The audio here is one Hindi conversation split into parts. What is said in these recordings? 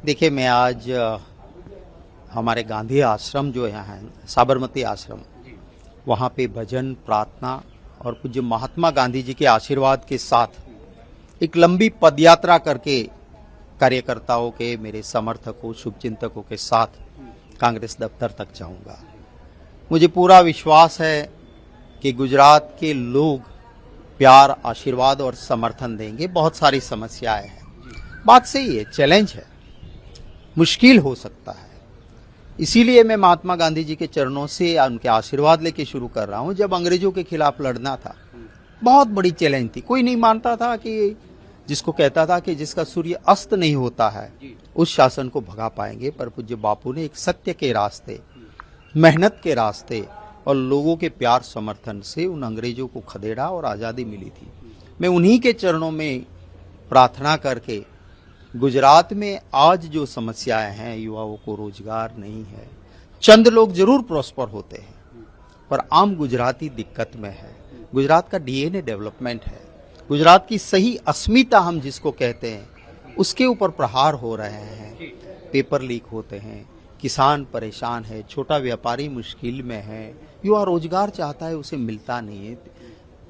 देखिए, मैं आज हमारे गांधी आश्रम जो यहाँ है, साबरमती आश्रम, वहाँ पे भजन, प्रार्थना और पूज्य महात्मा गांधी जी के आशीर्वाद के साथ एक लंबी पदयात्रा करके कार्यकर्ताओं के, मेरे समर्थकों, शुभचिंतकों के साथ कांग्रेस दफ्तर तक जाऊंगा। मुझे पूरा विश्वास है कि गुजरात के लोग प्यार, आशीर्वाद और समर्थन देंगे। बहुत सारी समस्याएं हैं, बात सही है, चैलेंज है, मुश्किल हो सकता है। इसीलिए मैं महात्मा गांधी जी के चरणों से उनके आशीर्वाद लेके शुरू कर रहा हूं। जब अंग्रेजों के खिलाफ लड़ना था, बहुत बड़ी चैलेंज थी। कोई नहीं मानता था कि, जिसको कहता था कि जिसका सूर्य अस्त नहीं होता है उस शासन को भगा पाएंगे। पर पूज्य बापू ने एक सत्य के रास्ते, मेहनत के रास्ते और लोगों के प्यार समर्थन से उन अंग्रेजों को खदेड़ा और आजादी मिली थी। मैं उन्हीं के चरणों में प्रार्थना करके, गुजरात में आज जो समस्याएं हैं, युवाओं को रोजगार नहीं है, चंद लोग जरूर प्रॉस्पर होते हैं, पर आम गुजराती दिक्कत में है। गुजरात का डीएनए डेवलपमेंट है, गुजरात की सही अस्मिता हम जिसको कहते हैं, उसके ऊपर प्रहार हो रहे हैं। पेपर लीक होते हैं, किसान परेशान है, छोटा व्यापारी मुश्किल में है, युवा रोजगार चाहता है, उसे मिलता नहीं है।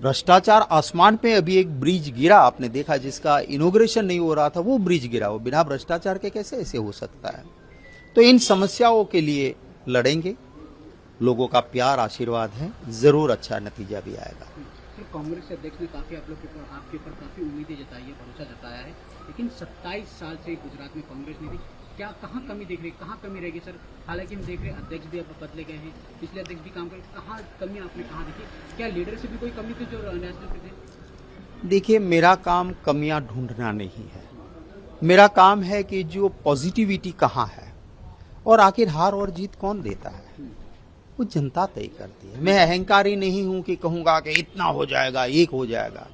भ्रष्टाचार आसमान पे, अभी एक ब्रिज गिरा, आपने देखा, जिसका इनॉग्रेशन नहीं हो रहा था, वो ब्रिज गिरा। वो बिना भ्रष्टाचार के कैसे ऐसे हो सकता है? तो इन समस्याओं के लिए लड़ेंगे। लोगों का प्यार, आशीर्वाद है, जरूर अच्छा नतीजा भी आएगा। कांग्रेस अध्यक्ष ने काफी आपके ऊपर काफी उम्मीदें जताई है, भरोसा जताया है, लेकिन 27 साल से गुजरात में कांग्रेस नहीं थी। क्या कहाँ कमी देख रहे, कहाँ कमी रहेगी सर? हालांकि हम देख रहे हैं अध्यक्ष भी अब बदले गए हैं, पिछले अध्यक्ष भी काम कर, कहाँ कमी आपने कहाँ देखी? क्या लीडर से भी कोई कमी थी जो नेशनल पे थे? देखिए, मेरा काम कमियां ढूंढना नहीं है। मेरा काम है कि जो पॉजिटिविटी कहाँ है और आखिर हार और जीत कौन देता है, वो जनता तय करती है। मैं अहंकारी नहीं हूं कि कहूंगा कि इतना हो जाएगा, एक हो जाएगा।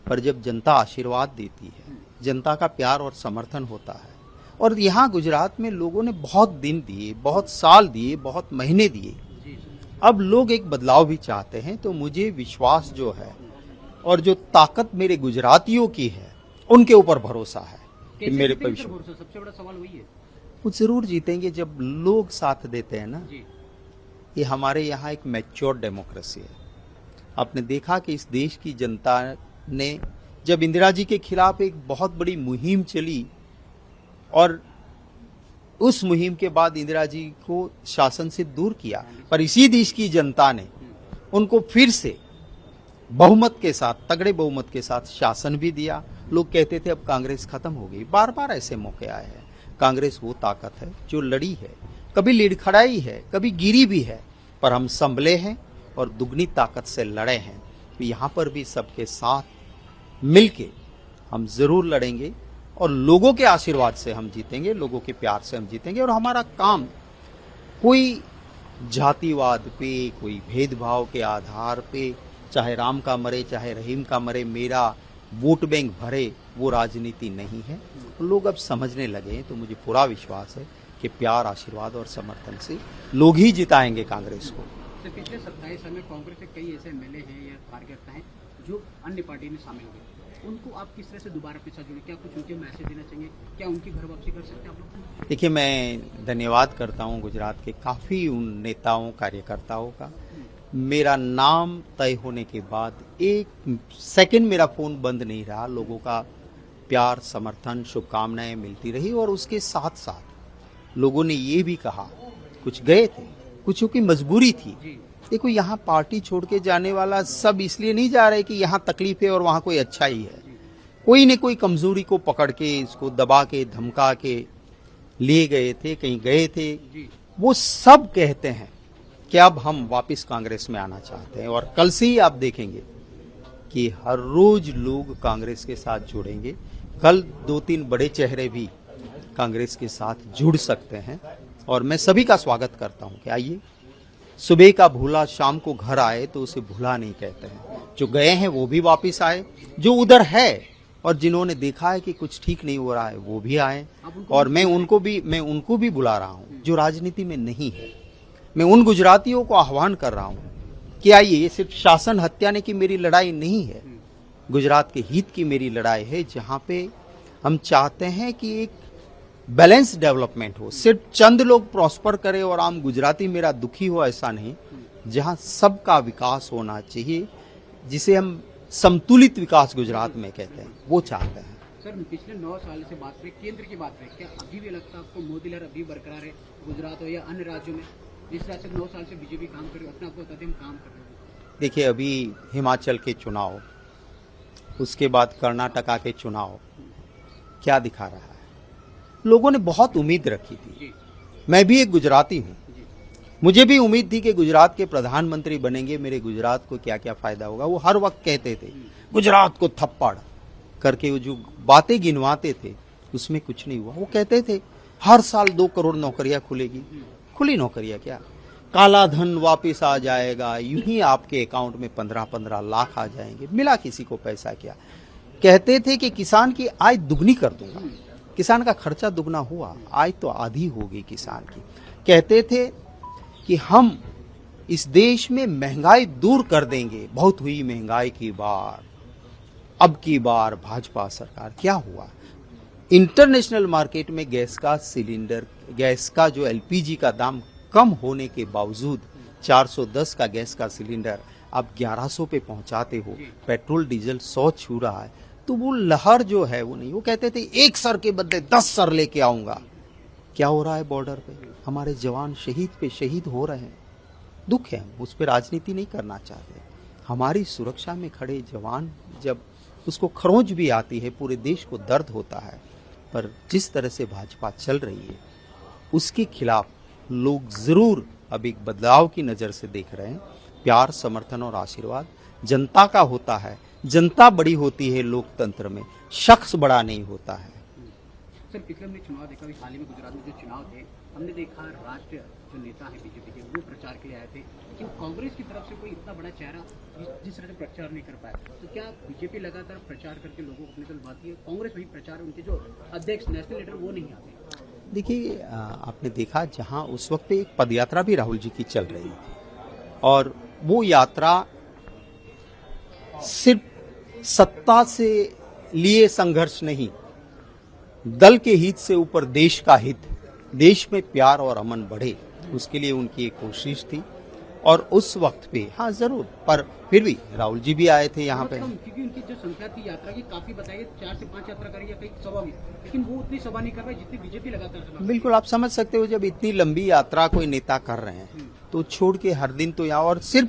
पर जब जनता आशीर्वाद देती है, जनता का प्यार और समर्थन होता है, और यहाँ गुजरात में लोगों ने बहुत दिन दिए, बहुत साल दिए, बहुत महीने दिए, अब लोग एक बदलाव भी चाहते हैं। तो मुझे विश्वास जो है और जो ताकत मेरे गुजरातियों की है, उनके ऊपर भरोसा है कि मेरे पे विश्वास। सबसे बड़ा सवाल वही है, वो जरूर जीतेंगे जब लोग साथ देते हैं ना। ये हमारे यहाँ एक मैच्योर डेमोक्रेसी है। आपने देखा कि इस देश की जनता ने, जब इंदिरा जी के खिलाफ एक बहुत बड़ी मुहिम चली और उस मुहिम के बाद इंदिरा जी को शासन से दूर किया, पर इसी देश की जनता ने उनको फिर से बहुमत के साथ, तगड़े बहुमत के साथ शासन भी दिया। लोग कहते थे अब कांग्रेस खत्म हो गई, बार बार ऐसे मौके आए हैं। कांग्रेस वो ताकत है जो लड़ी है, कभी लड़खड़ाई है, कभी गिरी भी है, पर हम संभले हैं और दुगनी ताकत से लड़े हैं। तो यहाँ पर भी सबके साथ मिलके हम जरूर लड़ेंगे और लोगों के आशीर्वाद से हम जीतेंगे, लोगों के प्यार से हम जीतेंगे। और हमारा काम कोई जातिवाद पे, कोई भेदभाव के आधार पे, चाहे राम का मरे चाहे रहीम का मरे, मेरा वोट बैंक भरे, वो राजनीति नहीं है। लोग अब समझने लगे हैं, तो मुझे पूरा विश्वास है कि प्यार, आशीर्वाद और समर्थन से लोग ही जिताएंगे कांग्रेस को। पिछले 27 साल में कांग्रेस के कई ऐसे एमएलए हैं या कार्यकर्ता हैं जो अन्य पार्टी में शामिल हो गए, उनको आप किस तरह से दोबारा अपने साथ जुड़े? क्या कुछ उनके मैसेज देना चाहिए? क्या उनकी घर वापसी कर सकते हैं आप लोग? देखिए, मैं धन्यवाद करता हूँ गुजरात के काफी उन नेताओं, कार्यकर्ताओं का। मेरा नाम तय होने के बाद एक सेकंड मेरा फोन बंद नहीं रहा। लोगों का प्यार, समर्थन, शुभकामनाएं मिलती रही और उसके साथ साथ लोगों ने ये भी कहा, कुछ गए थे, कुछ की मजबूरी थी। देखो, यहाँ पार्टी छोड़ के जाने वाला सब इसलिए नहीं जा रहे कि यहाँ तकलीफ है और वहाँ कोई अच्छा ही है। कोई न कोई कमजोरी को पकड़ के, इसको दबा के, धमका के लिए गए थे, कहीं गए थे। वो सब कहते हैं कि अब हम वापस कांग्रेस में आना चाहते हैं। और कल से ही आप देखेंगे कि हर रोज लोग कांग्रेस के साथ जुड़ेंगे। कल 2-3 बड़े चेहरे भी कांग्रेस के साथ जुड़ सकते हैं और मैं सभी का स्वागत करता हूं कि आइए। सुबह का भूला शाम को घर आए तो उसे भूला नहीं कहते हैं। जो गए हैं वो भी वापस आए, जो उधर है और जिन्होंने देखा है कि कुछ ठीक नहीं हो रहा है वो भी आए। और मैं उनको भी बुला रहा हूं जो राजनीति में नहीं है। मैं उन गुजरातियों को आह्वान कर रहा हूं कि आइए, ये सिर्फ शासन हत्याने की मेरी लड़ाई नहीं है, गुजरात के हित की मेरी लड़ाई है, जहां पे हम चाहते हैं कि एक बैलेंस डेवलपमेंट हो, सिर्फ चंद लोग प्रॉस्पर करे और आम गुजराती मेरा दुखी हो, ऐसा नहीं। जहां सबका विकास होना चाहिए, जिसे हम संतुलित विकास गुजरात में कहते हैं, वो चाहते हैं। सर पिछले 9 साल से बात करें, केंद्र की बात करें, क्या अभी भी लगता है आपको मोदी लहर अभी बरकरार है गुजरात हो या अन्य राज्यों में? जिस तरह से 9 साल से बीजेपी काम कर रही है, अपने आपको बताते हम काम कर रहे हैं। देखिए, अभी हिमाचल के चुनाव, उसके बाद कर्नाटका के चुनाव क्या दिखा रहा है? लोगों ने बहुत उम्मीद रखी थी। जी मैं भी एक गुजराती हूँ, जी मुझे भी उम्मीद थी कि गुजरात के प्रधानमंत्री बनेंगे, मेरे गुजरात को क्या क्या फायदा होगा। वो हर वक्त कहते थे गुजरात को थप्पड़ करके, वो जो बातें गिनवाते थे उसमें कुछ नहीं हुआ। वो कहते थे हर साल 2 करोड़ नौकरियां खुलेगी, खुली नौकरियां क्या? काला धन वापस आ जाएगा, यूं ही आपके अकाउंट में 15-15 लाख आ जाएंगे। मिला किसी को पैसा क्या? कहते थे कि किसान की आय दुगनी कर दूंगा, किसान का खर्चा दुगना हुआ, आय तो आधी होगी किसान की। कहते थे कि हम इस देश में महंगाई दूर कर देंगे, बहुत हुई महंगाई की बार, अब की बार भाजपा सरकार। क्या हुआ? इंटरनेशनल मार्केट में गैस का सिलेंडर, गैस का जो एलपीजी का दाम कम होने के बावजूद 410 का गैस का सिलेंडर आप 1100 पे पहुंचाते हो, पेट्रोल डीजल 100 छू रहा है, तो वो लहर जो है वो नहीं। वो कहते थे एक सर के बदले 10 सर लेके आऊंगा। क्या हो रहा है बॉर्डर पे? हमारे जवान शहीद पे शहीद हो रहे हैं, दुख है, उस पर राजनीति नहीं करना चाहते। हमारी सुरक्षा में खड़े जवान जब उसको खरोंच भी आती है, पूरे देश को दर्द होता है। पर जिस तरह से भाजपा चल रही है उसके खिलाफ लोग जरूर अब एक बदलाव की नजर से देख रहे हैं। प्यार, समर्थन और आशीर्वाद जनता का होता है। जनता बड़ी होती है लोकतंत्र में, शख्स बड़ा नहीं होता है। सर पिछले हमने चुनाव देखा, अभी हाल ही में गुजरात में जो चुनाव थे, हमने देखा राष्ट्रीय जो नेता है बीजेपी के, वो प्रचार के लिए आए थे, लेकिन कांग्रेस की तरफ से कोई इतना बड़ा चेहरा जिस तरह से प्रचार नहीं कर पाया। तो क्या बीजेपी लगातार प्रचार करके लोगों को अपने तरफ बात है, कांग्रेस वही प्रचार, उनके जो अध्यक्ष नेशनल लीडर वो नहीं आते? देखिए, आपने देखा जहां उस वक्त एक पदयात्रा भी राहुल जी की चल रही थी, और वो यात्रा सिर्फ सत्ता से लिए संघर्ष नहीं, दल के हित से ऊपर देश का हित, देश में प्यार और अमन बढ़े, उसके लिए उनकी एक कोशिश थी। और उस वक्त पे हाँ जरूर, पर फिर भी राहुल जी भी आए थे यहाँ पे। क्योंकि उनकी जो संख्या थी यात्रा की काफी बताइए, 4 से 5 यात्रा करी या कई सभा में, लेकिन वो उतनी सभा नहीं कर पाए जितनी बीजेपी लगातार चला। बिल्कुल, आप समझ सकते हो, जब इतनी लंबी यात्रा कोई नेता कर रहे हैं तो छोड़ के हर दिन तो यहाँ, और सिर्फ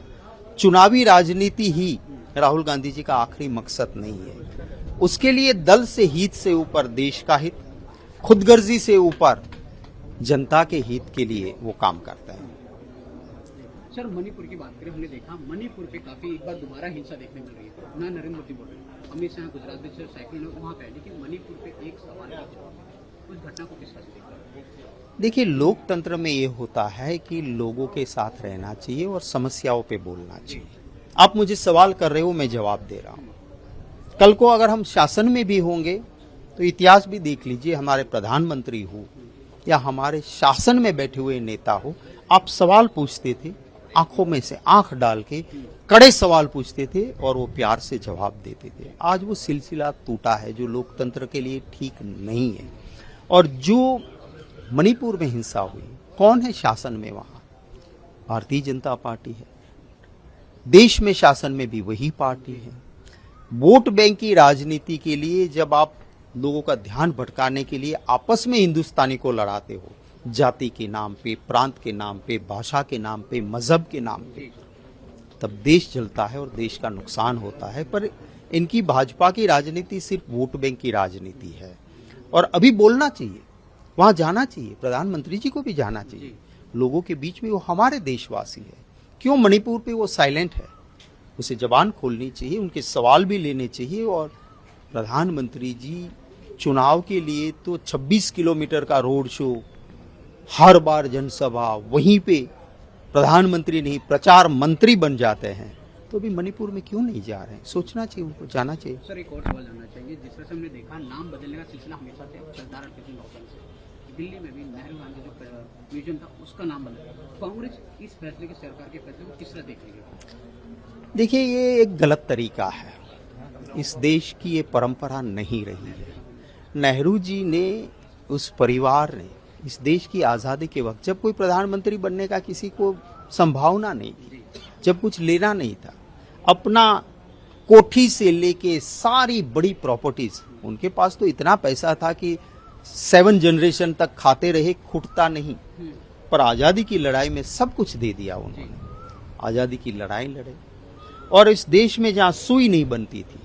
चुनावी राजनीति ही राहुल गांधी जी का आखिरी मकसद नहीं है। उसके लिए दल से हित से ऊपर देश का हित, खुदगर्जी से ऊपर जनता के हित के लिए वो काम करता है। सर मणिपुर की बात करें, हमने देखा मणिपुर पे काफी एक बार दोबारा हिंसा देखने मिल रही है। ना नरेंद्र मोदी बोल रहे हैं, अमित शाह गुजरात में साइकिल वहां पे, लेकिन मणिपुर पे एक सवाल का जवाब, उस घटना को किस तरह से देखते हैं? देखिए, लोकतंत्र में ये होता है कि लोगों के साथ रहना चाहिए और समस्याओं पे बोलना चाहिए। आप मुझे सवाल कर रहे हो, मैं जवाब दे रहा हूं। कल को अगर हम शासन में भी होंगे तो इतिहास भी देख लीजिए, हमारे प्रधानमंत्री हो या हमारे शासन में बैठे हुए नेता हो, आप सवाल पूछते थे, आंखों में से आंख डाल के कड़े सवाल पूछते थे और वो प्यार से जवाब देते थे। आज वो सिलसिला टूटा है, जो लोकतंत्र के लिए ठीक नहीं है। और जो मणिपुर में हिंसा हुई, कौन है शासन में वहां? भारतीय जनता पार्टी है। देश में शासन में भी वही पार्टी है। वोट बैंक की राजनीति के लिए जब आप लोगों का ध्यान भटकाने के लिए आपस में हिंदुस्तानी को लड़ाते हो, जाति के नाम पे, प्रांत के नाम पे, भाषा के नाम पे, मजहब के नाम पे, तब देश जलता है और देश का नुकसान होता है। पर इनकी भाजपा की राजनीति सिर्फ वोट बैंक की राजनीति है। और अभी बोलना चाहिए, वहां जाना चाहिए, प्रधानमंत्री जी को भी जाना चाहिए लोगों के बीच में। वो हमारे देशवासी है। क्यों मणिपुर पे वो साइलेंट है? उसे जबान खोलनी चाहिए, उनके सवाल भी लेने चाहिए। और प्रधानमंत्री जी चुनाव के लिए तो 26 किलोमीटर का रोड शो, हर बार जनसभा, वहीं पे प्रधानमंत्री नहीं प्रचार मंत्री बन जाते हैं, तो भी मणिपुर में क्यों नहीं जा रहे हैं? सोचना चाहिए, उनको जाना चाहिए। सर एक और सवाल जानना चाहिए, जिस तरह से हमने देखा नाम बदलने का सिलसिला हमेशा से चलता रहा पिछले 9 साल से। दिल्ली में भी नेहरू गांधी जो म्यूजियम था उसका नाम बदला। कांग्रेस इस फैसले के, सरकार के फैसले को किस तरह देख रही है? देखिए, ये एक गलत तरीका है। इस देश की ये परंपरा नहीं रही है। नेहरू जी ने उस परिवार ने इस देश की आजादी के वक्त, जब कोई प्रधानमंत्री बनने का किसी को संभावना नहीं थी, जब कुछ लेना नहीं था, अपना कोठी से लेके सारी बड़ी प्रॉपर्टीज, उनके पास तो इतना पैसा था कि 7 जनरेशन तक खाते रहे, खुटता नहीं। पर आजादी की लड़ाई में सब कुछ दे दिया उन्होंने। आजादी की लड़ाई लड़े और इस देश में जहां सुई नहीं बनती थी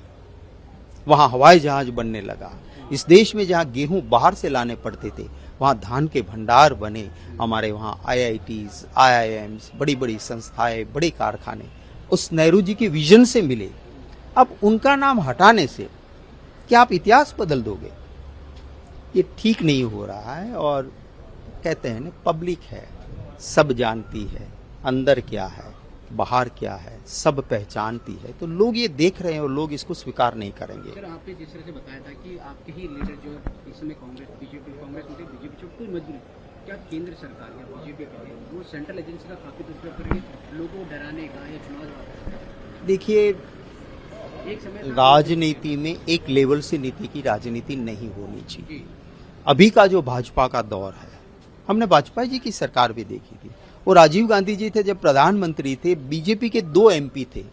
वहां हवाई जहाज बनने लगा। इस देश में जहां गेहूं बाहर से लाने पड़ते थे वहां धान के भंडार बने। हमारे वहां IITs, IIMs, बड़ी बड़ी संस्थाएं, बड़े कारखाने उस नेहरू जी के विजन से मिले। अब उनका नाम हटाने से क्या आप इतिहास बदल दोगे? ये ठीक नहीं हो रहा है। और कहते हैं ना, पब्लिक है, सब जानती है अंदर क्या है बाहर क्या है, सब पहचानती है। तो लोग ये देख रहे हैं और लोग इसको स्वीकार नहीं करेंगे। सर, आपने जिस तरह से बताया था कि आपके ही लीडर जो इस समय कांग्रेस बीजेपी जो कोई मजबूरी, क्या केंद्र सरकार या बीजेपी वो सेंट्रल एजेंसी का काफी दुष्प्रयोग करेंगे लोगों को डराने का या चुनाव? देखिए, एक समय राजनीति में एक लेवल से नीति की राजनीति नहीं होनी चाहिए। अभी का जो भाजपा का दौर है, हमने वाजपेयी जी की सरकार भी देखी थी, वो राजीव गांधी जी थे जब प्रधानमंत्री थे, बीजेपी के 2 MP थे,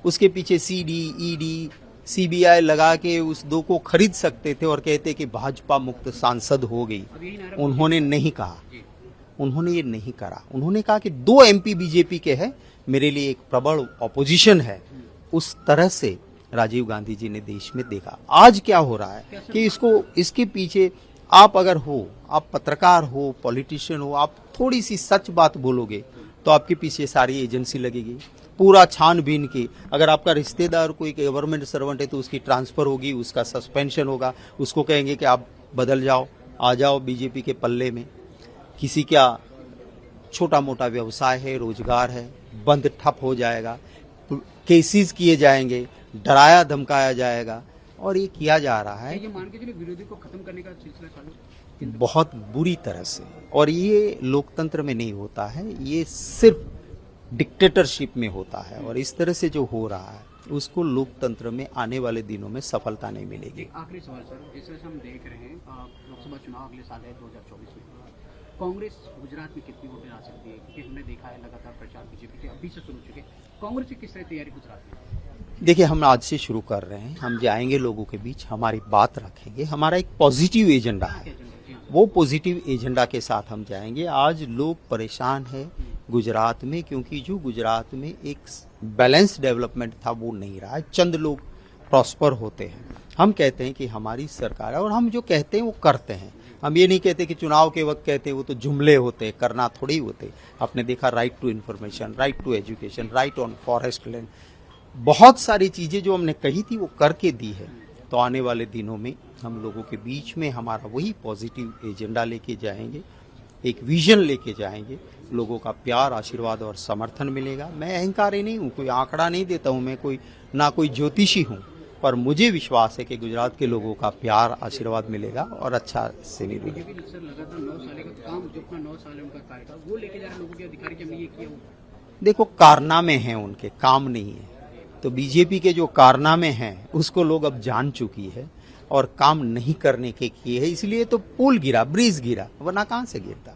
उसके पीछे CD, ED, CBI लगा के उस 2 को खरीद सकते थे और कहते कि भाजपा मुक्त सांसद हो गई। उन्होंने नहीं कहा, उन्होंने ये नहीं करा। उन्होंने कहा कि 2 MP बीजेपी के हैं, मेरे लिए एक प्रबल ऑपोजिशन है। उस तरह से राजीव गांधी जी ने देश में देखा। आज क्या हो रहा है कि इसके पीछे आप अगर हो, आप पत्रकार हो, पॉलिटिशियन हो, आप थोड़ी सी सच बात बोलोगे तो आपके पीछे सारी एजेंसी लगेगी, पूरा छानबीन की। अगर आपका रिश्तेदार कोई गवर्नमेंट सर्वेंट है तो उसकी ट्रांसफर होगी, उसका सस्पेंशन होगा, उसको कहेंगे कि आप बदल जाओ, आ जाओ बीजेपी के पल्ले में। किसी का छोटा मोटा व्यवसाय है, रोजगार है, बंद ठप हो जाएगा, केसेस किए जाएंगे, डराया धमकाया जाएगा और ये किया जा रहा है। ये मान के चलिए विरोधी को खत्म करने का सिलसिला चालू बहुत बुरी तरह से। और ये लोकतंत्र में नहीं होता है, ये सिर्फ डिक्टेटरशिप में होता है। और इस तरह से जो हो रहा है उसको लोकतंत्र में आने वाले दिनों में सफलता नहीं मिलेगी। आखिरी सवाल सर, जिस तरह से हम देख रहे हैं लोकसभा चुनाव अगले साल है 2024 में, कांग्रेस गुजरात में कितनी वोटें आ सकती है? क्योंकि हमने देखा है लगातार प्रचार बीजेपी के अभी से शुरू हो चुके, कांग्रेस की किस तरह तैयारी गुजरात में? देखिए, हम आज से शुरू कर रहे हैं, हम जाएंगे लोगों के बीच, हमारी बात रखेंगे, हमारा एक पॉजिटिव एजेंडा है, वो पॉजिटिव एजेंडा के साथ हम जाएंगे। आज लोग परेशान हैं गुजरात में, क्योंकि जो गुजरात में एक बैलेंस डेवलपमेंट था वो नहीं रहा है। चंद लोग प्रॉस्पर होते हैं। हम कहते हैं कि हमारी सरकार है और हम जो कहते हैं वो करते हैं। हम ये नहीं कहते कि चुनाव के वक्त कहते हैं, वो तो जुमले होते, करना थोड़ी होते। आपने देखा right to information, right to education, right on forest land, बहुत सारी चीजें जो हमने कही थी वो करके दी है। तो आने वाले दिनों में हम लोगों के बीच में हमारा वही पॉजिटिव एजेंडा लेके जाएंगे, एक विजन लेके जाएंगे, लोगों का प्यार, आशीर्वाद और समर्थन मिलेगा। मैं अहंकारी नहीं हूँ, कोई आंकड़ा नहीं देता हूँ, मैं कोई ज्योतिषी हूँ, पर मुझे विश्वास है कि गुजरात के लोगों का प्यार, आशीर्वाद मिलेगा और अच्छा से नहीं मिलेगा। बीजेपी सर लगातार 9 साल का काम, जो अपना 9 साल है उनका कार्यकाल, वो लेके जा रहे लोगों के अधिकारी कि हमने ये किया। देखो, कारनामे हैं उनके, काम नहीं है। तो बीजेपी के जो कारनामे हैं उसको लोग अब जान चुकी है और काम नहीं करने के किए है, इसलिए तो पुल गिरा, ब्रिज गिरा, वरना कहां से गिरता।